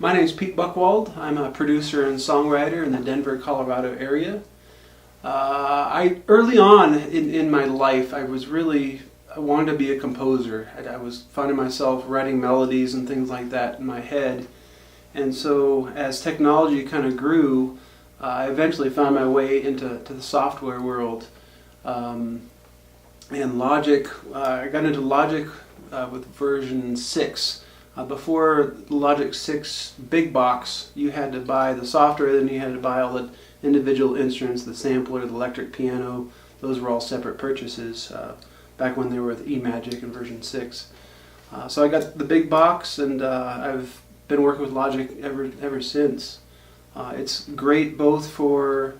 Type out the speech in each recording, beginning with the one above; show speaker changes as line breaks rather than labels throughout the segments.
My name is Pete Buchwald. I'm a producer and songwriter in the Denver, Colorado area. Early on in my life, I wanted to be a composer. I was finding myself writing melodies and things like that in my head. And so as technology kind of grew, I eventually found my way into the software world. And Logic, I got into Logic with version 6. Before Logic 6 Big Box, you had to buy the software, then you had to buy all the individual instruments, the sampler, the electric piano. Those were all separate purchases back when they were with eMagic in version 6. So I got the Big Box, and I've been working with Logic ever since. It's great both for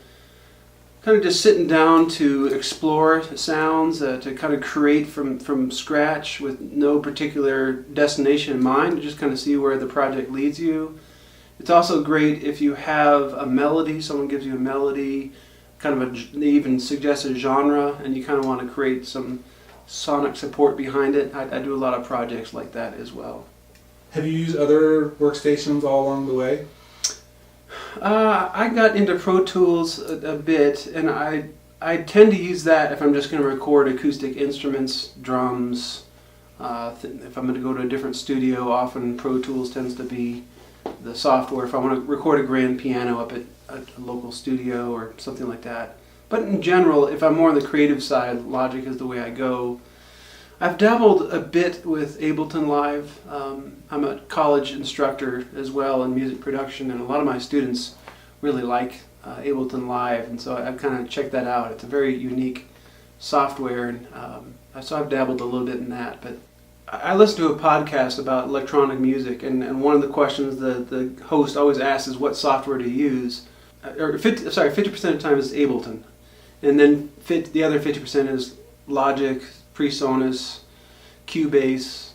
kind of just sitting down to explore sounds, to kind of create from scratch with no particular destination in mind, just kind of see where the project leads you. It's also great if you have a melody, someone gives you a melody, they even suggest a genre, and you kind of want to create some sonic support behind it. I do a lot of projects like that as well.
Have you used other workstations all along the way?
I got into Pro Tools a bit, and I tend to use that if I'm just going to record acoustic instruments, drums. If I'm going to go to a different studio, often Pro Tools tends to be the software. If I want to record a grand piano up at a local studio or something like that. But in general, if I'm more on the creative side, Logic is the way I go. I've dabbled a bit with Ableton Live. I'm a college instructor as well in music production, and a lot of my students really like Ableton Live, and so I've kind of checked that out. It's a very unique software, and so I've dabbled a little bit in that. But I listen to a podcast about electronic music, and one of the questions the host always asks is what software to use. 50% of the time is Ableton, and then the other 50% is Logic, PreSonus, Cubase,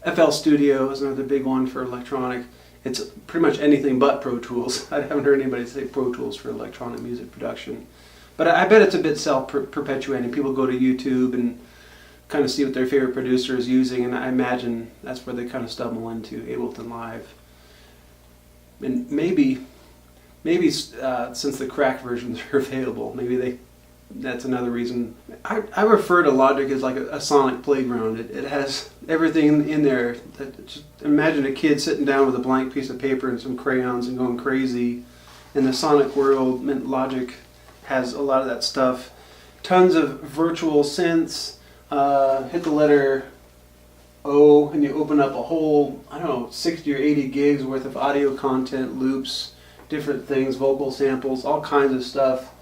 FL Studio is another big one for electronic. It's pretty much anything but Pro Tools. I haven't heard anybody say Pro Tools for electronic music production. But I bet it's a bit self-perpetuating. People go to YouTube and kind of see what their favorite producer is using, and I imagine that's where they kind of stumble into Ableton Live. And maybe since the cracked versions are available, that's another reason. I refer to Logic as like a sonic playground. It has everything in there. Just imagine a kid sitting down with a blank piece of paper and some crayons and going crazy. In the sonic world, Logic has a lot of that stuff. Tons of virtual synths. Hit the letter O and you open up a whole, 60 or 80 gigs worth of audio content, loops, different things, vocal samples, all kinds of stuff.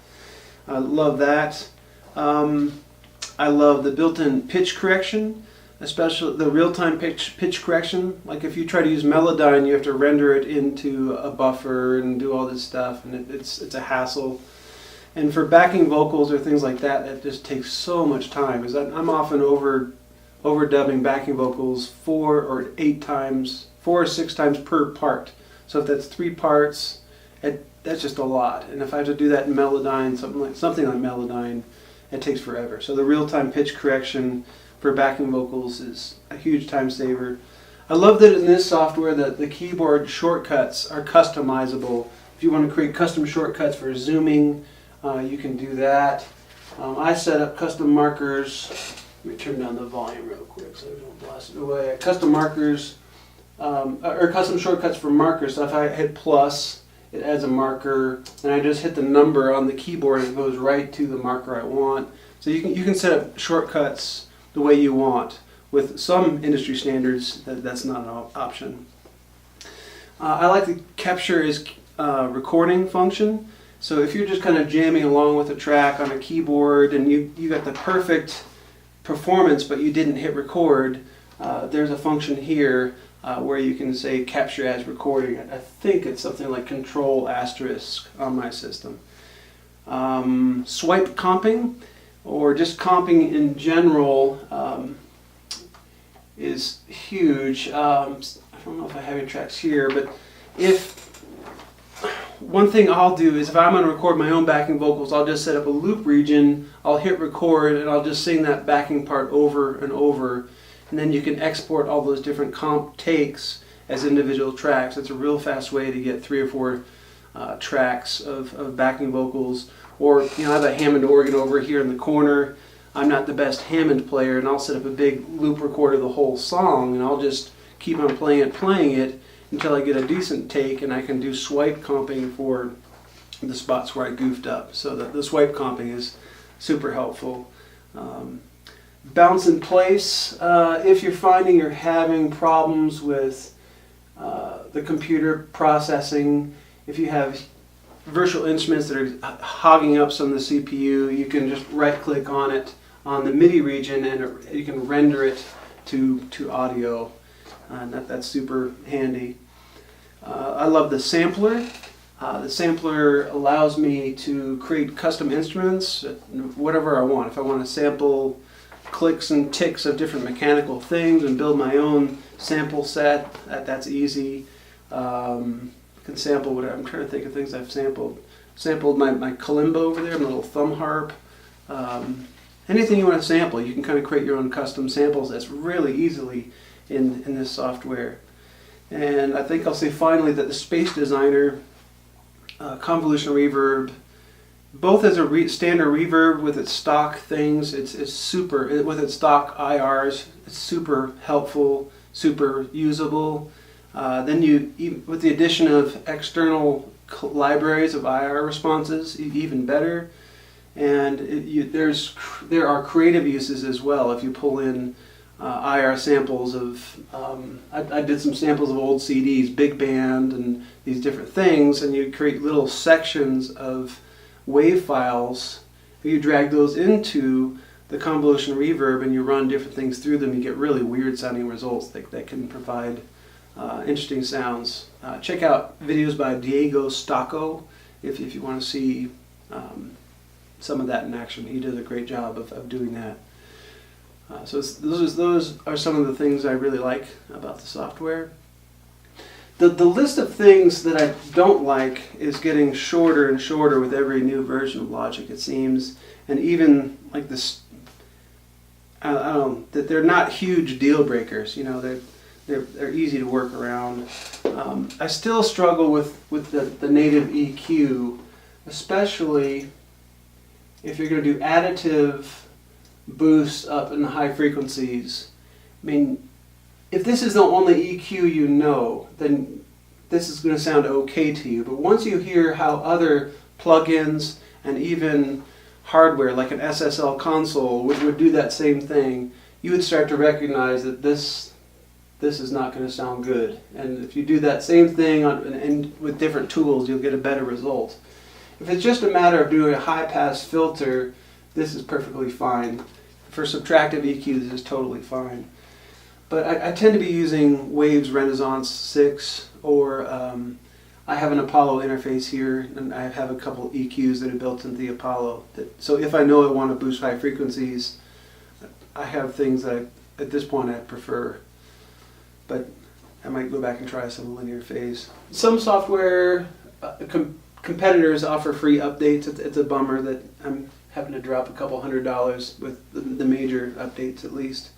I love that. I love the built-in pitch correction, especially the real-time pitch correction. Like if you try to use Melodyne, you have to render it into a buffer and do all this stuff, and it's a hassle. And for backing vocals or things like that, it just takes so much time, because I'm often overdubbing backing vocals 4 or 6 times per part. So if that's 3 parts, that's just a lot. And if I have to do that in Melodyne, something like Melodyne, it takes forever. So the real-time pitch correction for backing vocals is a huge time saver. I love that in this software that the keyboard shortcuts are customizable. If you want to create custom shortcuts for zooming, you can do that. I set up custom markers. Let me turn down the volume real quick so I don't blast it away. Custom markers, or custom shortcuts for markers. So if I hit plus, it adds a marker, and I just hit the number on the keyboard and it goes right to the marker I want. So you can set up shortcuts the way you want. With some industry standards, that's not an option. I like the capture as recording function. So if you're just kind of jamming along with a track on a keyboard and you got the perfect performance but you didn't hit record, there's a function here where you can say capture as recording. I think it's something like Control asterisk on my system. Swipe comping, or just comping in general, is huge. I don't know if I have any tracks here, but one thing I'll do is if I'm going to record my own backing vocals, I'll just set up a loop region, I'll hit record, and I'll just sing that backing part over and over. And then you can export all those different comp takes as individual tracks. It's a real fast way to get 3 or 4 tracks of backing vocals. Or, I have a Hammond organ over here in the corner. I'm not the best Hammond player, and I'll set up a big loop recorder the whole song, and I'll just keep on playing it until I get a decent take, and I can do swipe comping for the spots where I goofed up. So the swipe comping is super helpful. Bounce in place. If you're finding you're having problems with the computer processing, if you have virtual instruments that are hogging up some of the CPU, you can just right-click on it on the MIDI region, and you can render it to audio. And that's super handy. I love the sampler. The sampler allows me to create custom instruments, whatever I want. If I want to sample clicks and ticks of different mechanical things and build my own sample set, that's easy. I can sample whatever. I'm trying to think of things I've sampled. Sampled my kalimba over there, my little thumb harp. Anything you want to sample, you can kind of create your own custom samples. That's really easily in this software. And I think I'll say finally that the Space Designer convolutional reverb, both as a standard reverb with its stock things, it's super, with its stock IRs, it's super helpful, super usable. Then with the addition of external libraries of IR responses, even better. And there are creative uses as well. If you pull in IR samples of, I did some samples of old CDs, big band, and these different things, and you create little sections of wave files. You drag those into the convolution reverb, and you run different things through them. You get really weird sounding results that can provide interesting sounds. Check out videos by Diego Stocco if you want to see some of that in action. He does a great job of doing that. So those are some of the things I really like about the software. The list of things that I don't like is getting shorter and shorter with every new version of Logic, it seems. And even like this, I don't know, that they're not huge deal breakers. They're easy to work around. I still struggle with the native EQ, especially if you're going to do additive boosts up in the high frequencies. I mean, if this is the only EQ then this is going to sound okay to you. But once you hear how other plugins and even hardware like an SSL console would do that same thing, you would start to recognize that this is not going to sound good. And if you do that same thing and with different tools, you'll get a better result. If it's just a matter of doing a high-pass filter, this is perfectly fine. For subtractive EQ, this is totally fine. But I tend to be using Waves Renaissance 6, or I have an Apollo interface here, and I have a couple EQs that are built into the Apollo. So if I know I want to boost high frequencies, I have things that at this point I prefer. But I might go back and try some linear phase. Some software competitors offer free updates. It's a bummer that I'm having to drop a couple $100 with the major updates at least.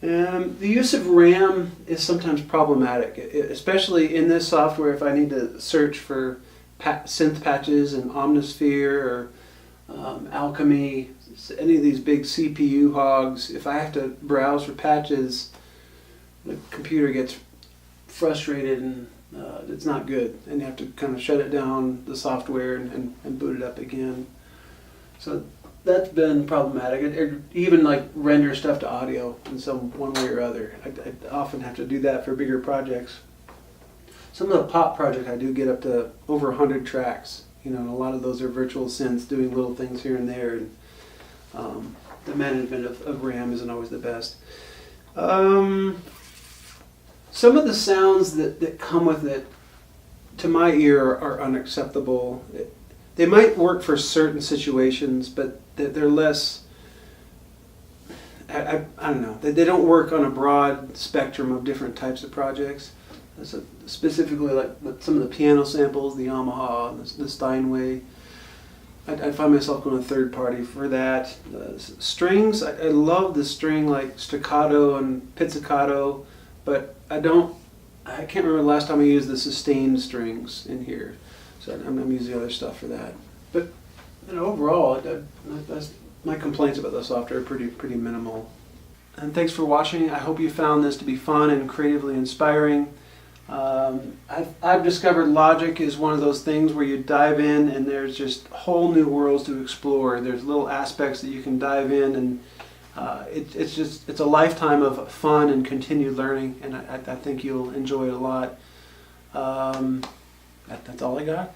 The use of RAM is sometimes problematic, especially in this software if I need to search for synth patches in Omnisphere or Alchemy, any of these big CPU hogs. If I have to browse for patches, the computer gets frustrated and it's not good, and you have to kind of shut it down, the software, and boot it up again. So that's been problematic. It even like render stuff to audio in some one way or other. I often have to do that for bigger projects. Some of the pop projects I do get up to over 100 tracks, and a lot of those are virtual synths doing little things here and there, and the management of RAM isn't always the best. Some of the sounds that come with it, to my ear, are unacceptable. They might work for certain situations, but they're less, I don't know, they don't work on a broad spectrum of different types of projects. So specifically like some of the piano samples, the Yamaha, the Steinway. I find myself going to third party for that. Strings, I love the string like staccato and pizzicato, but I don't I can't remember the last time I used the sustained strings in here, so I'm using other stuff for that. But overall, my complaints about the software are pretty minimal. And thanks for watching. I hope you found this to be fun and creatively inspiring. I've discovered Logic is one of those things where you dive in and there's just whole new worlds to explore. There's little aspects that you can dive in, and it's a lifetime of fun and continued learning, and I think you'll enjoy it a lot. That's all I got.